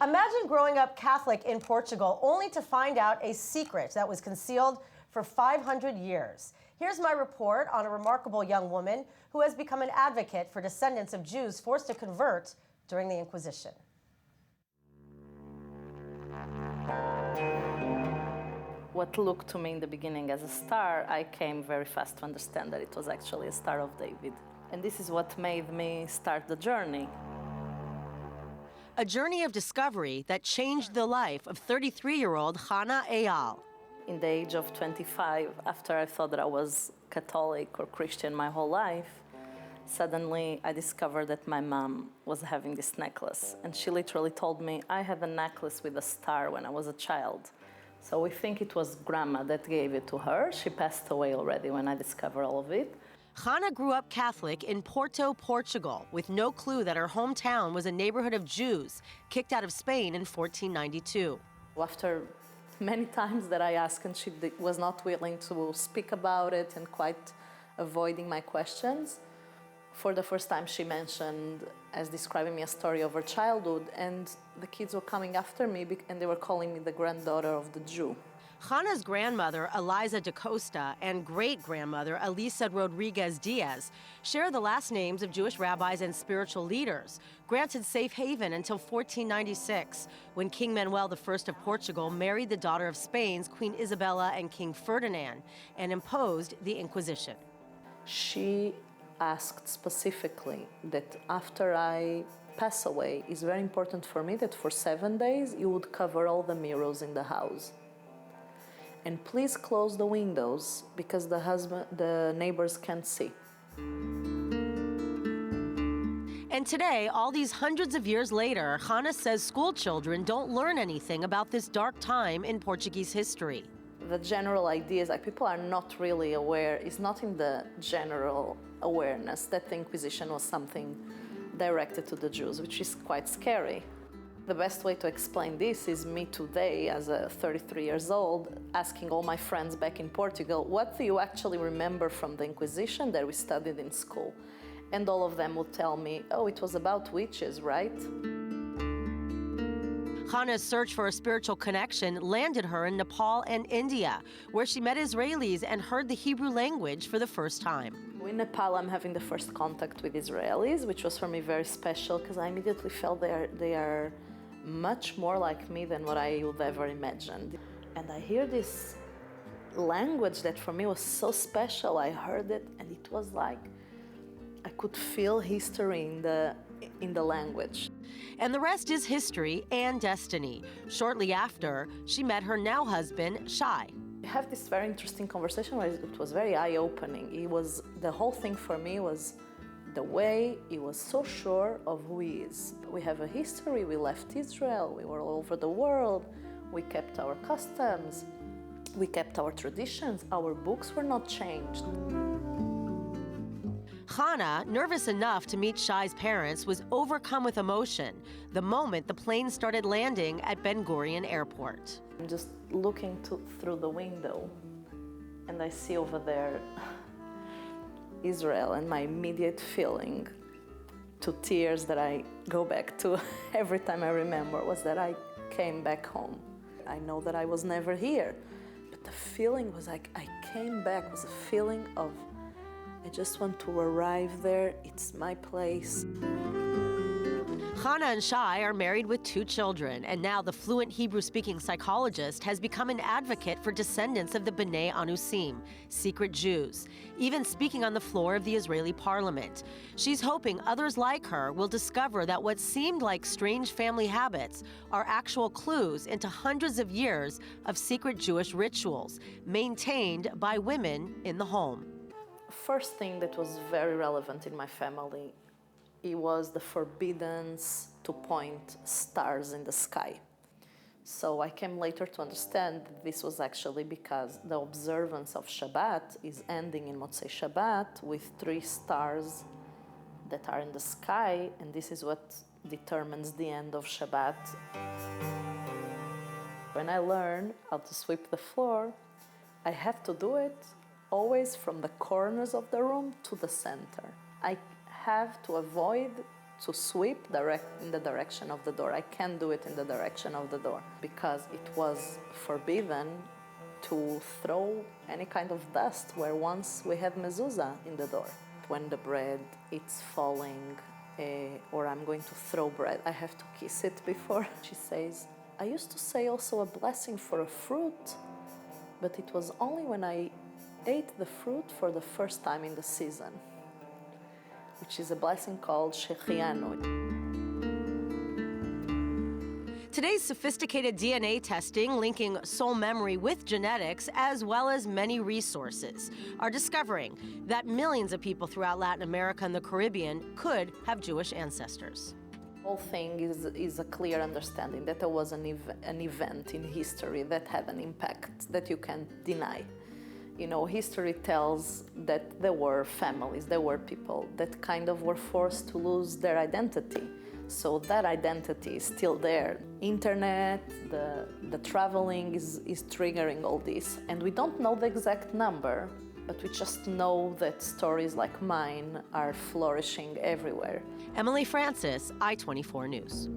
Imagine growing up Catholic in Portugal only to find out a secret that was concealed for 500 years. Here's my report on a remarkable young woman who has become an advocate for descendants of Jews forced to convert during the Inquisition. What looked to me in the beginning as a star, I came very fast to understand that it was actually a Star of David. And this is what made me start the journey. A journey of discovery that changed the life of 33-year-old Hannah Eyal. In the age of 25, after I thought that I was Catholic or Christian my whole life, suddenly I discovered that my mom was having this necklace. And she literally told me, I have a necklace with a star when I was a child. So we think it was grandma that gave it to her. She passed away already when I discovered all of it. Hannah grew up Catholic in Porto, Portugal, with no clue that her hometown was a neighborhood of Jews kicked out of Spain in 1492. After many times that I asked and she was not willing to speak about it and quite avoiding my questions, for the first time she mentioned as describing me a story of her childhood, and the kids were coming after me and they were calling me the granddaughter of the Jew. Hannah's grandmother, Eliza da Costa, and great-grandmother, Elisa Rodriguez Diaz, share the last names of Jewish rabbis and spiritual leaders, granted safe haven until 1496, when King Manuel I of Portugal married the daughter of Spain's Queen Isabella and King Ferdinand, and imposed the Inquisition. She asked specifically that after I pass away, it's very important for me that for 7 days you would cover all the mirrors in the house. And please close the windows because the neighbors can't see. And today, all these hundreds of years later, Hannah says school children don't learn anything about this dark time in Portuguese history. The general idea is like people are not really aware, it's not in the general awareness that the Inquisition was something directed to the Jews, which is quite scary. The best way to explain this is me today, as a 33 years old, asking all my friends back in Portugal, what do you actually remember from the Inquisition that we studied in school? And all of them would tell me, oh, it was about witches, right? Hannah's search for a spiritual connection landed her in Nepal and India, where she met Israelis and heard the Hebrew language for the first time. In Nepal, I'm having the first contact with Israelis, which was for me very special because I immediately felt they are much more like me than what I would ever imagine. And I hear this language that for me was so special. I heard it and it was like I could feel history in the language. And the rest is history and destiny. Shortly after, she met her now husband, Shai. We have this very interesting conversation where it was very eye-opening. The whole thing for me was the way he was so sure of who he is. We have a history, we left Israel, we were all over the world, we kept our customs, we kept our traditions, our books were not changed. Hannah, nervous enough to meet Shai's parents, was overcome with emotion the moment the plane started landing at Ben Gurion Airport. I'm just looking through the window and I see over there Israel, and my immediate feeling to tears that I go back to every time I remember was that I came back home. I know that I was never here, but the feeling was like I came back, was a feeling of I just want to arrive there, it's my place. Hannah and Shai are married with 2 children, and now the fluent Hebrew-speaking psychologist has become an advocate for descendants of the Bnei Anousim, secret Jews, even speaking on the floor of the Israeli parliament. She's hoping others like her will discover that what seemed like strange family habits are actual clues into hundreds of years of secret Jewish rituals maintained by women in the home. First thing that was very relevant in my family, it was the forbiddance to point stars in the sky. So I came later to understand that this was actually because the observance of Shabbat is ending in Motzei Shabbat with 3 stars that are in the sky, and this is what determines the end of Shabbat. When I learn how to sweep the floor, I have to do it always from the corners of the room to the center. I have to avoid to sweep in the direction of the door. I can't do it in the direction of the door because it was forbidden to throw any kind of dust where once we had mezuzah in the door. When the bread is falling or I'm going to throw bread, I have to kiss it before. She says, I used to say also a blessing for a fruit, but it was only when I ate the fruit for the first time in the season, which is a blessing called Shechianu. Today's sophisticated DNA testing, linking soul memory with genetics, as well as many resources, are discovering that millions of people throughout Latin America and the Caribbean could have Jewish ancestors. The whole thing is a clear understanding that there was an event in history that had an impact that you can't deny. You know, history tells that there were families, there were people that kind of were forced to lose their identity. So that identity is still there. Internet, the traveling is triggering all this. And we don't know the exact number, but we just know that stories like mine are flourishing everywhere. Emily Francis, I-24 News.